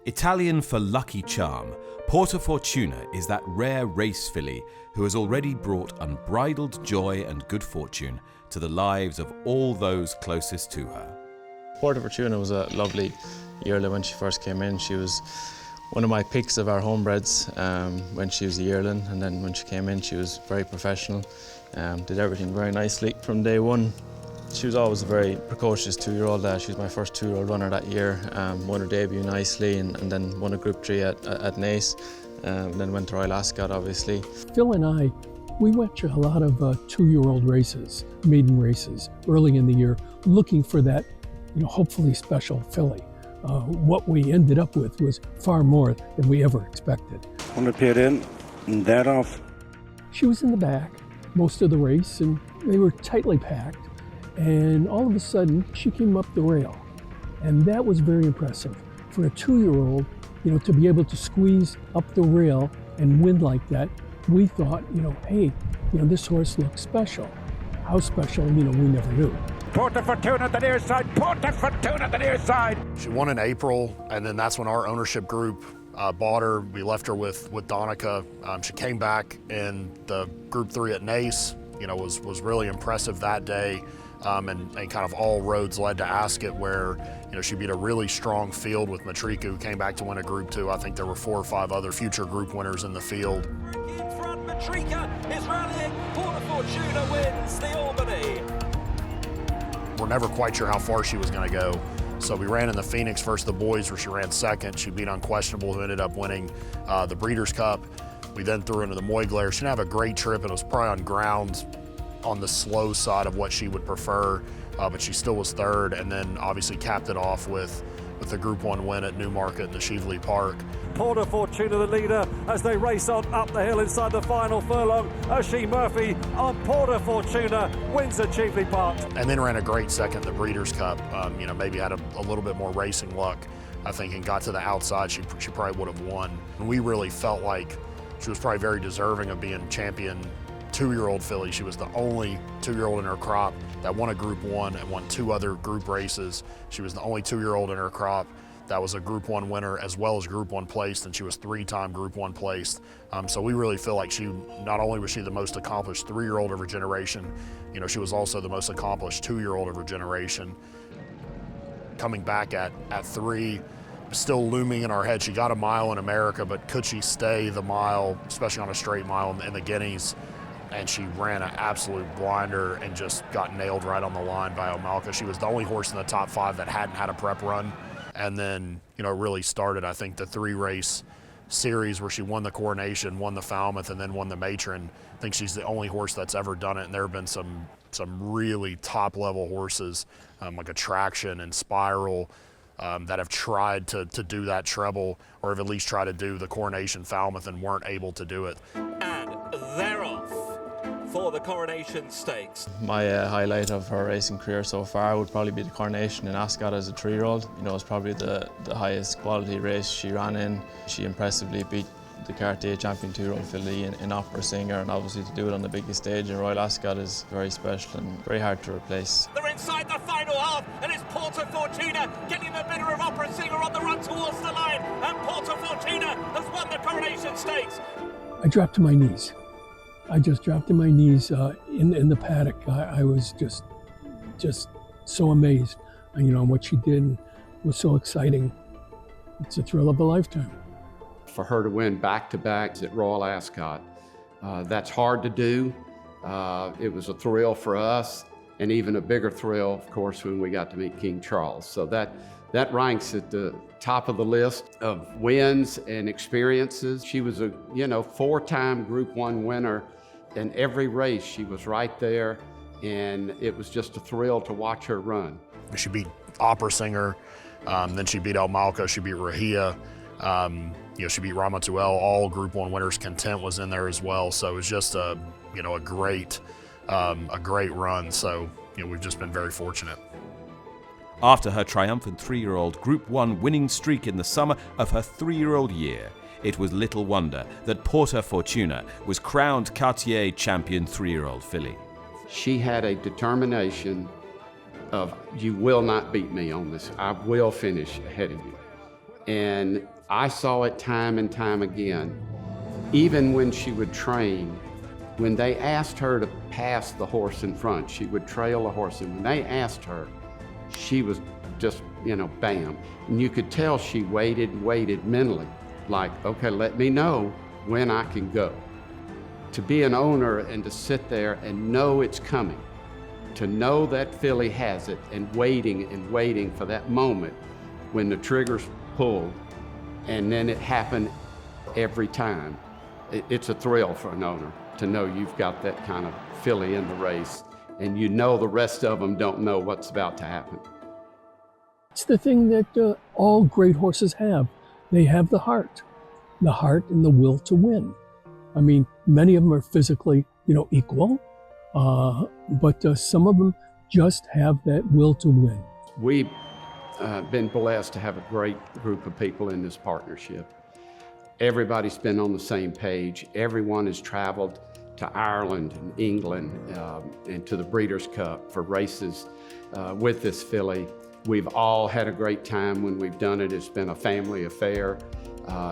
Italian for lucky charm, Porta Fortuna is that rare race filly who has already brought unbridled joy and good fortune to the lives of all those closest to her. Porta Fortuna was a lovely yearling when she first came in. She was one of my picks of our homebreds when she was a yearling, and then when she came in she was very professional, did everything very nicely from day one. She was always a very precocious 2-year-old. She was my first 2-year-old runner that year, won her debut nicely and then won a Group 3 at Naas, and then went to Royal Ascot obviously. Phil and I, we went to a lot of 2-year-old races, maiden races, early in the year, looking for that, hopefully special filly. What we ended up with was far more than we ever expected. On the pit in, and that off. She was in the back most of the race, and they were tightly packed. And all of a sudden, she came up the rail. And that was very impressive. For a 2-year-old, to be able to squeeze up the rail and win like that, we thought, hey, this horse looks special. How special, we never knew. Porta Fortuna the near side, Porta Fortuna the near side. She won in April, and then that's when our ownership group bought her. We left her with Donica. She came back in the Group 3 at Naas, was really impressive that day. And kind of all roads led to Ascot, where she beat a really strong field with Matrika, who came back to win a Group 2. I think there were 4 or 5 other future group winners in the field. In front, Matrika is rallying. Porta Fortuna wins the Albany. We're never quite sure how far she was going to go. So we ran in the Phoenix versus the boys, where she ran second. She beat Unquestionable, who ended up winning the Breeders' Cup. We then threw her into the Moyglare. She didn't have a great trip, and it was probably on ground on the slow side of what she would prefer, but she still was third, and then obviously capped it off with the Group 1 win at Newmarket in the Shively Park. Porta Fortuna the leader as they race on up the hill inside the final furlong. Oshie Murphy on Porta Fortuna wins at Shively Park. And then ran a great second, the Breeders' Cup. Maybe had a little bit more racing luck, I think, and got to the outside. She probably would have won. And we really felt like she was probably very deserving of being champion 2-year-old filly. She was the only 2-year-old in her crop that won a Group 1 and won 2 other group races. She was the only 2-year-old in her crop that was a Group 1 winner as well as Group 1 placed, and she was 3-time Group 1 placed. So we really feel like not only was she the most accomplished 3-year-old of her generation, she was also the most accomplished 2-year-old of her generation. Coming back at 3, still looming in our head. She got a mile in America, but could she stay the mile, especially on a straight mile in the Guineas? And she ran an absolute blinder and just got nailed right on the line by Omalka. She was the only horse in the top 5 that hadn't had a prep run. And then, really started, I think, the 3-race series where she won the Coronation, won the Falmouth, and then won the Matron. I think she's the only horse that's ever done it, and there have been some really top-level horses, like Attraction and Spiral, that have tried to do that treble, or have at least tried to do the Coronation Falmouth and weren't able to do it. And they're off for the Coronation Stakes. My highlight of her racing career so far would probably be the Coronation in Ascot as a 3-year-old. It's probably the highest quality race she ran in. She impressively beat the Cartier Champion 2-year-old filly in Opera Singer, and obviously to do it on the biggest stage in Royal Ascot is very special and very hard to replace. They're inside the final half, and it's Porta Fortuna getting the winner of Opera Singer on the run towards the line, and Porta Fortuna has won the Coronation Stakes. I dropped to my knees. I just dropped to my knees in the paddock. I was just so amazed, what she did was so exciting. It's a thrill of a lifetime. For her to win back-to-backs at Royal Ascot, that's hard to do. It was a thrill for us, and even a bigger thrill, of course, when we got to meet King Charles. So that ranks at the top of the list of wins and experiences. She was a 4-time Group 1 winner. In every race, she was right there, and it was just a thrill to watch her run. She beat Opera Singer, then she beat Omalka, she beat Rahia, she beat Ramatuelle. All Group 1 winners. Content was in there as well. So it was just a great run. So we've just been very fortunate. After her triumphant 3-year-old Group 1 winning streak in the summer of her 3-year-old year, it was little wonder that Porta Fortuna was crowned Cartier Champion 3-year-old filly. She had a determination of, you will not beat me on this. I will finish ahead of you. And I saw it time and time again. Even when she would train, when they asked her to pass the horse in front, she would trail the horse. And when they asked her, she was just, bam. And you could tell she waited mentally, like, okay, let me know when I can go. To be an owner and to sit there and know it's coming, to know that filly has it and waiting for that moment when the trigger's pulled, and then it happened every time. It's a thrill for an owner to know you've got that kind of filly in the race, and you know the rest of them don't know what's about to happen. It's the thing that all great horses have. They have the heart and the will to win. I mean, many of them are physically, equal, but some of them just have that will to win. We've been blessed to have a great group of people in this partnership. Everybody's been on the same page. Everyone has traveled to Ireland and England and to the Breeders' Cup for races with this filly. We've all had a great time when we've done it. It's been a family affair.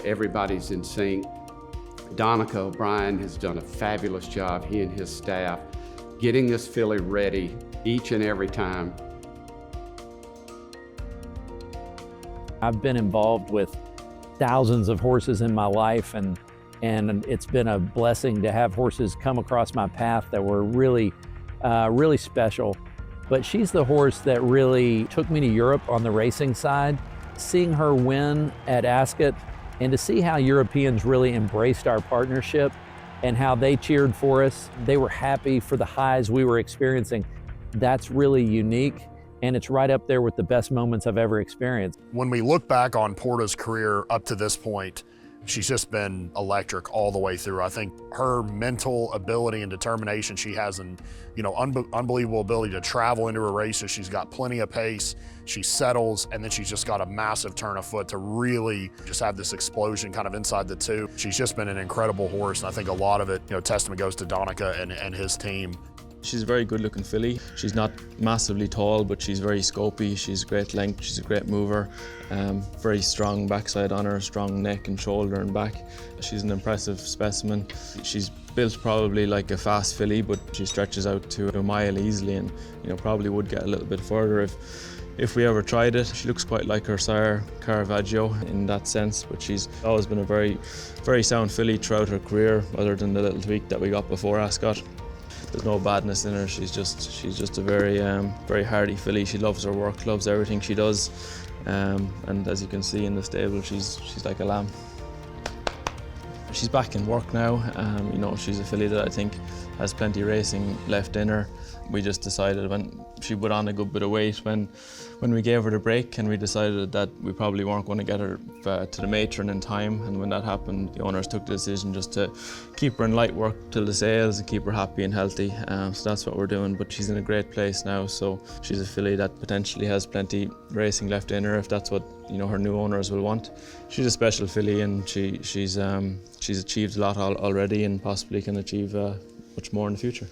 Everybody's in sync. Donica O'Brien has done a fabulous job, he and his staff, getting this filly ready each and every time. I've been involved with thousands of horses in my life, and it's been a blessing to have horses come across my path that were really special. But she's the horse that really took me to Europe on the racing side. Seeing her win at Ascot, and to see how Europeans really embraced our partnership and how they cheered for us. They were happy for the highs we were experiencing. That's really unique, and it's right up there with the best moments I've ever experienced. When we look back on Porta's career up to this point, she's just been electric all the way through. I think her mental ability and determination she has, and unbelievable ability to travel into her races. She's got plenty of pace, she settles, and then she's just got a massive turn of foot to really just have this explosion kind of inside the two. She's just been an incredible horse, and I think a lot of it, testament goes to Donica and his team. She's a very good looking filly. She's not massively tall, but she's very scopy. She's great length, she's a great mover. Very strong backside on her, strong neck and shoulder and back. She's an impressive specimen. She's built probably like a fast filly, but she stretches out to a mile easily, and probably would get a little bit further if we ever tried it. She looks quite like her sire, Caravaggio, in that sense, but she's always been a very, very sound filly throughout her career, other than the little tweak that we got before Ascot. There's no badness in her. She's just a very, very hardy filly. She loves her work, loves everything she does, and as you can see in the stable, she's like a lamb. She's back in work now. She's a filly that I think has plenty of racing left in her. We just decided when she put on a good bit of weight when we gave her the break, and we decided that we probably weren't going to get her to the matron in time. And when that happened, the owners took the decision just to keep her in light work till the sales and keep her happy and healthy. So that's what we're doing. But she's in a great place now, so she's a filly that potentially has plenty racing left in her if that's what her new owners will want. She's a special filly, and she's achieved a lot already, and possibly can achieve much more in the future.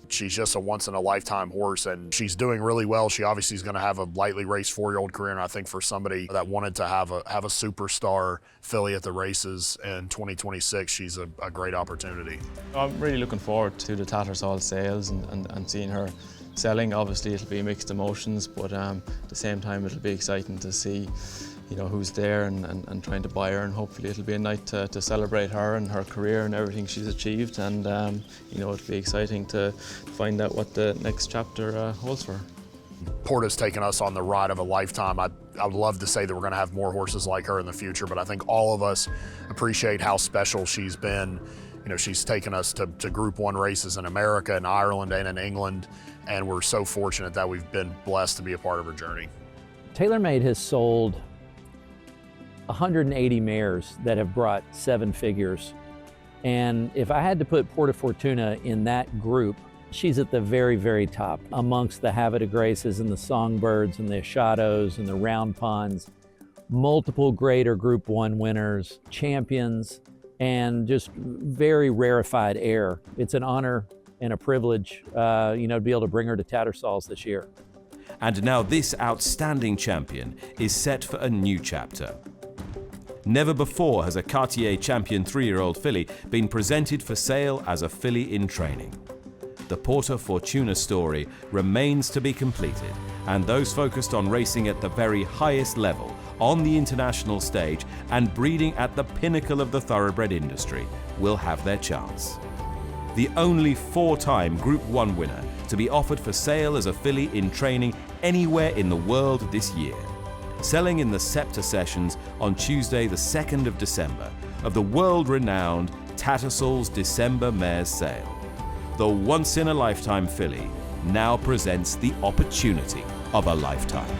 She's just a once-in-a-lifetime horse, and she's doing really well. She obviously is going to have a lightly raced 4-year-old career, and I think for somebody that wanted to have a superstar filly at the races in 2026, she's a great opportunity. I'm really looking forward to the Tattersalls sales and seeing her selling. Obviously, it'll be mixed emotions, but at the same time, it'll be exciting to see who's there and trying to buy her, and hopefully it'll be a night to celebrate her and her career and everything she's achieved, and it'll be exciting to find out what the next chapter holds for her. Porta's taken us on the ride of a lifetime. I'd love to say that we're going to have more horses like her in the future, but I think all of us appreciate how special she's been. She's taken us to Group 1 races in America and Ireland and in England, and we're so fortunate that we've been blessed to be a part of her journey. TaylorMade has sold 180 mares that have brought 7 figures. And if I had to put Porta Fortuna in that group, she's at the very, very top amongst the Havre de Graces and the Songbirds and the Shadows and the Round Ponds, multiple greater Group 1 winners, champions, and just very rarefied air. It's an honor and a privilege, to be able to bring her to Tattersalls this year. And now this outstanding champion is set for a new chapter. Never before has a Cartier Champion 3-year-old filly been presented for sale as a filly in training. The Porta Fortuna story remains to be completed, and those focused on racing at the very highest level on the international stage and breeding at the pinnacle of the thoroughbred industry will have their chance. The only 4-time Group 1 winner to be offered for sale as a filly in training anywhere in the world this year. Selling in the Sceptre Sessions on Tuesday the 2nd of December of the world-renowned Tattersalls December Mares Sale. The once-in-a-lifetime filly now presents the opportunity of a lifetime.